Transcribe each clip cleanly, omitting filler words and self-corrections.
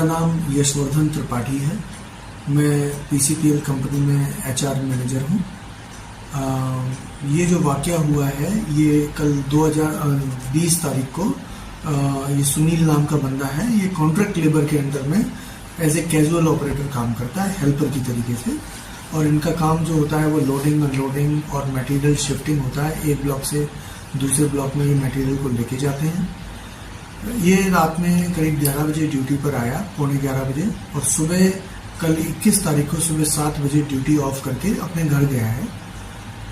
मेरा नाम यशवर्धन त्रिपाठी है। मैं पीसीपीएल कंपनी में एचआर मैनेजर हूँ। ये जो वाक़या हुआ है ये कल 2020 तारीख को ये सुनील नाम का बंदा है। ये कॉन्ट्रैक्ट लेबर के अंडर में एज ए कैजुअल ऑपरेटर काम करता है, हेल्पर की तरीके से। और इनका काम जो होता है वो लोडिंग अनलोडिंग और मटेरियल शिफ्टिंग होता है। एक ब्लॉक से दूसरे ब्लॉक में ये मटेरियल को लेके जाते हैं। ये रात में करीब 11 बजे ड्यूटी पर आया, पौने 11 बजे, और सुबह कल 21 तारीख को सुबह 7 बजे ड्यूटी ऑफ करके अपने घर गया है।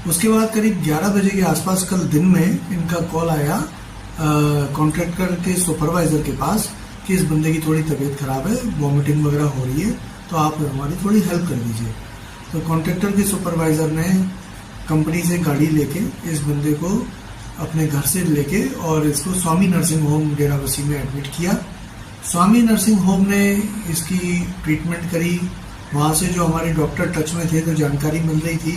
उसके बाद करीब 11 बजे के आसपास कल दिन में इनका कॉल आया कॉन्ट्रैक्टर के सुपरवाइजर के पास कि इस बंदे की थोड़ी तबीयत खराब है, वॉमिटिंग वगैरह हो रही है, तो आप हमारी थोड़ी हेल्प कर दीजिए। तो कॉन्ट्रैक्टर के सुपरवाइजर ने कंपनी से गाड़ी लेके इस बंदे को अपने घर से लेके और इसको स्वामी नर्सिंग होम डेराबस्सी में एडमिट किया। स्वामी नर्सिंग होम ने इसकी ट्रीटमेंट करी। वहाँ से जो हमारे डॉक्टर टच में थे तो जानकारी मिल रही थी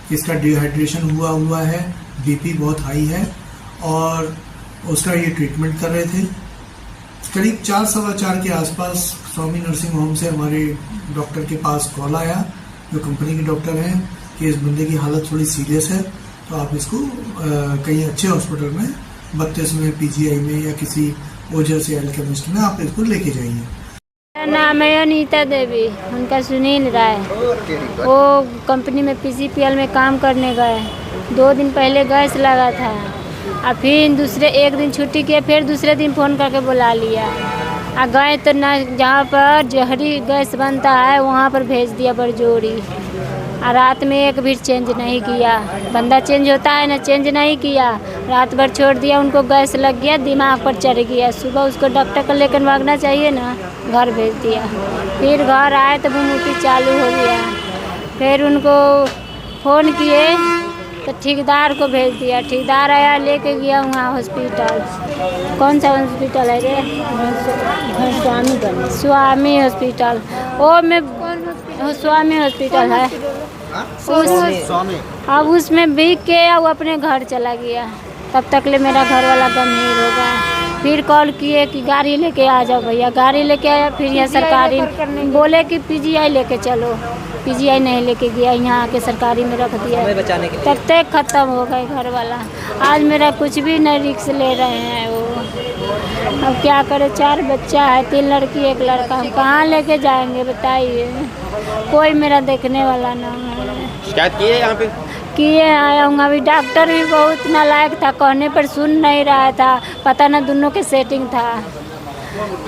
कि इसका डिहाइड्रेशन हुआ है, बीपी बहुत हाई है, और उसका ये ट्रीटमेंट कर रहे थे। करीब 4-4:15 के आसपास स्वामी नर्सिंग होम से हमारे डॉक्टर के पास कॉल आया, जो कंपनी के डॉक्टर हैं, कि इस बंदे की हालत थोड़ी सीरियस है, तो आप इसको कहीं अच्छे हॉस्पिटल में 32 में पीजीआई में या किसी ओजर से एल्केमिस्ट में आप इसको लेके जाइए। मेरा नाम है अनीता देवी, उनका सुनील राय। वो कंपनी में पीसीपीएल में काम करने गए। 2 दिन पहले गैस लगा था, और फिर एक दिन छुट्टी किए, फिर दूसरे दिन फ़ोन करके बुला लिया। और गए तो ना, जहाँ पर जहरी गैस बनता है वहाँ पर भेज दिया बरजोरी। और रात में एक भी चेंज नहीं किया। बंदा चेंज होता है ना, चेंज नहीं किया, रात भर छोड़ दिया। उनको गैस लग गया, दिमाग पर चढ़ गया। सुबह उसको डॉक्टर को लेकर भागना चाहिए ना, घर भेज दिया। फिर घर आए तो भूमि चालू हो गया। फिर उनको फ़ोन किए तो ठेकेदार को भेज दिया। ठेकेदार आया, लेके गया वहाँ हॉस्पिटल। कौन सा हॉस्पिटल है रे? स्वामी हॉस्पिटल। वो में स्वामी हॉस्पिटल है। अब उसमें बिक के वो अपने घर चला गया। तब तक ले मेरा घर वाला गंभीर हो गया। फिर कॉल किए कि गाड़ी लेके आ जाओ भैया। गाड़ी लेके आया। फिर यहाँ सरकारी बोले कि पीजीआई लेके चलो। पीजीआई नहीं लेके गया, यहाँ आके सरकारी में रख दिया। तब तक ख़त्म हो गए घर वाला। आज मेरा कुछ भी नहीं रिक्स ले रहे हैं वो। अब क्या करें, 4 बच्चा है, 3 लड़की 1 लड़का। हम कहाँ लेके जाएंगे बताइए? कोई मेरा देखने वाला ना है। शिकायत की है यहाँ पे? किए आया हूँ। अभी डॉक्टर भी बहुत नालायक था, कहने पर सुन नहीं रहा था। पता ना दोनों के सेटिंग था।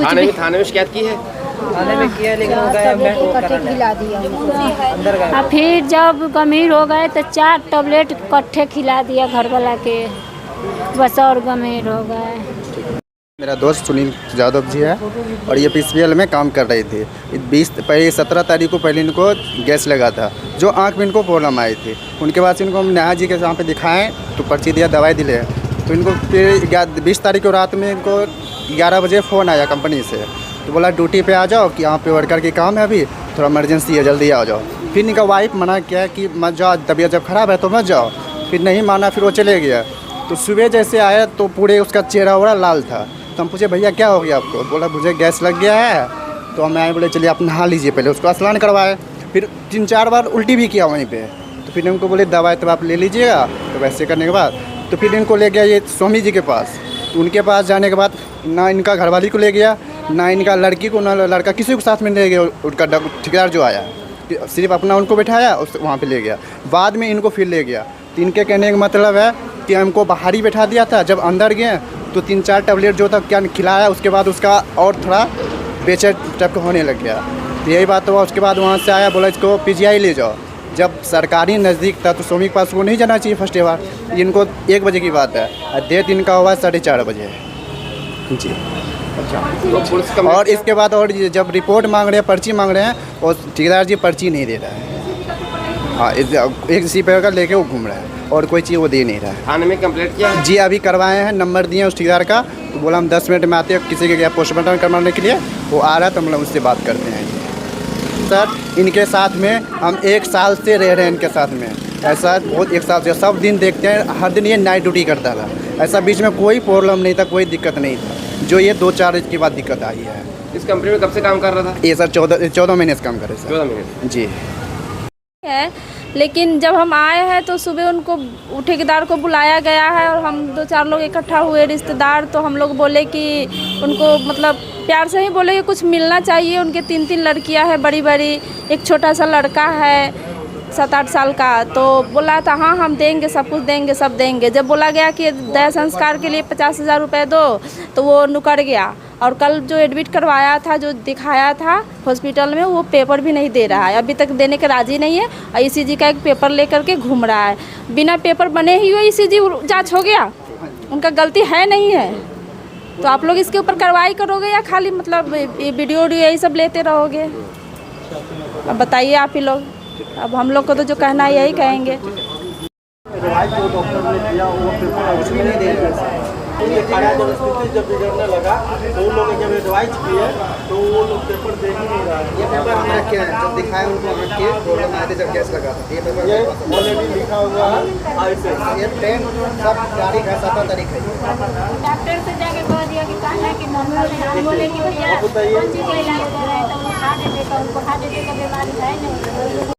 थाने में शिकायत की है? थाने में किया, लेकिन खिला दिया अंदर गए। और फिर जब गंभीर हो गए तो 4 टैबलेट इकट्ठे खिला दिया घर वाला के, बस और गंभीर हो गए। मेरा दोस्त सुनील यादव जी है, और ये पीसीपीएल में काम कर रहे थे। 17 तारीख को पहले इनको गैस लगा था, जो आँख में इनको प्रॉब्लम आई थी। उनके बाद इनको हम नेहा जी के यहाँ पे दिखाएं तो पर्ची दिया, दवाई दिले। तो इनको फिर 20 तारीख को रात में इनको 11 बजे फ़ोन आया कंपनी से, तो बोला ड्यूटी पे आ जाओ कि यहाँ पे वर्कर की काम है, अभी थोड़ा इमरजेंसी है, जल्दी आ जाओ। फिर इनका वाइफ मना किया कि मत जाओ, तबीयत जब ख़राब है तो मत जाओ। फिर नहीं माना, फिर वो चले गया। तो सुबह जैसे आया तो पूरे उसका चेहरा वड़ा लाल था। तो हम पूछे भैया क्या हो गया आपको? बोला मुझे गैस लग गया है। तो हम आए, बोले चलिए आप नहा लीजिए। पहले उसको स्नान करवाए, फिर 3-4 बार उल्टी भी किया वहीं पे। तो फिर इनको बोले दवाई तो आप ले लीजिएगा। तो वैसे करने के बाद तो फिर इनको ले गया ये स्वामी जी के पास। तो उनके पास जाने के बाद ना इनका घरवाली को ले गया, ना इनका लड़की को, ना लड़का, किसी को साथ में ले गया। उनका ठेकेदार जो आया सिर्फ अपना उनको बैठाया, उस वहाँ पे ले गया। बाद में इनको फिर ले गया। तो इनके कहने का मतलब है कि हमको बाहर ही बैठा दिया था। जब अंदर गए तो 3-4 टैबलेट जो था क्या खिलाया, उसके बाद उसका और थोड़ा बेचैन टाइप का होने लग गया। तो यही बात हुआ। उसके बाद वहाँ से आया, बोला इसको पीजीआई ले जाओ। जब सरकारी नज़दीक था तो स्वामी के पास वो नहीं जाना चाहिए फर्स्ट बार। इनको 1 बजे की बात है, डेट इनका हुआ 4:30 बजे जी। अच्छा, और इसके बाद और जब रिपोर्ट मांग रहे हैं, पर्ची मांग रहे हैं, और ठेकेदार जी पर्ची नहीं दे रहा है। हाँ, एक इसी पे का लेके वो घूम रहा है और कोई चीज़ वो दे नहीं रहा है। थाने में कंप्लेंट किया जी? अभी करवाए हैं, नंबर दिए उस ठेकेदार का। तो बोला हम 10 मिनट में आते हैं, किसी के क्या पोस्टमार्टम करवाने के लिए वो आ रहा है, तो हम लोग उससे बात करते हैं। सर इनके साथ में हम 1 साल से रह रहे हैं, इनके साथ में ऐसा बहुत 1 साल से सब दिन देखते हैं। हर दिन ये नाइट ड्यूटी करता था। ऐसा बीच में कोई प्रॉब्लम नहीं था, कोई दिक्कत नहीं था। जो ये 2-4 के बाद दिक्कत आई है। इस कंपनी में कब से काम कर रहा था? ये सर 14 महीने से काम कर रहे हैं 14 महीने से। सर जी। है, लेकिन जब हम आए हैं तो सुबह उनको ठेकेदार को बुलाया गया है और हम 2-4 लोग इकट्ठा हुए रिश्तेदार, तो हम लोग बोले कि उनको मतलब प्यार से ही बोले कि कुछ मिलना चाहिए। उनके 3 लड़कियां हैं बड़ी बड़ी, एक छोटा सा लड़का है 7-8 साल का। तो बोला था हाँ हम देंगे, सब कुछ देंगे, सब देंगे। जब बोला गया कि दया संस्कार के लिए 50,000 रुपये दो, तो वो मुकर गया। और कल जो एडमिट करवाया था, जो दिखाया था हॉस्पिटल में, वो पेपर भी नहीं दे रहा है, अभी तक देने के राज़ी नहीं है। और ECG का एक पेपर लेकर के घूम रहा है। बिना पेपर बने ही वो ECG जाँच हो गया, उनका गलती है नहीं है। तो आप लोग इसके ऊपर कार्रवाई करोगे या खाली मतलब ये वीडियो यही सब लेते रहोगे? अब बताइए आप ही लोग। अब हम लोग को तो जो कहना है यही कहेंगे। जब बिगड़ने लगा तो उन लोगों ने जब एडवाइस किए तो वो लोग पेपर दे ही नहीं रहा। ये पेपर हमने रखे हैं, जब दिखाए उनको रखे, प्रॉब्लम आए थे जब गैस लगा था। ये पेपर ये ऑलरेडी लिखा हुआ है। ये 10 सब तारीख है, 17 तारीख है। डॉक्टर से जाके कह दिया कि कहना है कि नॉर्मल है। हम बोले कि भैया कौन चीज़ का इलाज हो रहा है, तो वो हार्ट अटैक का, उनको हार्ट अटैक का बीमारी है नहीं।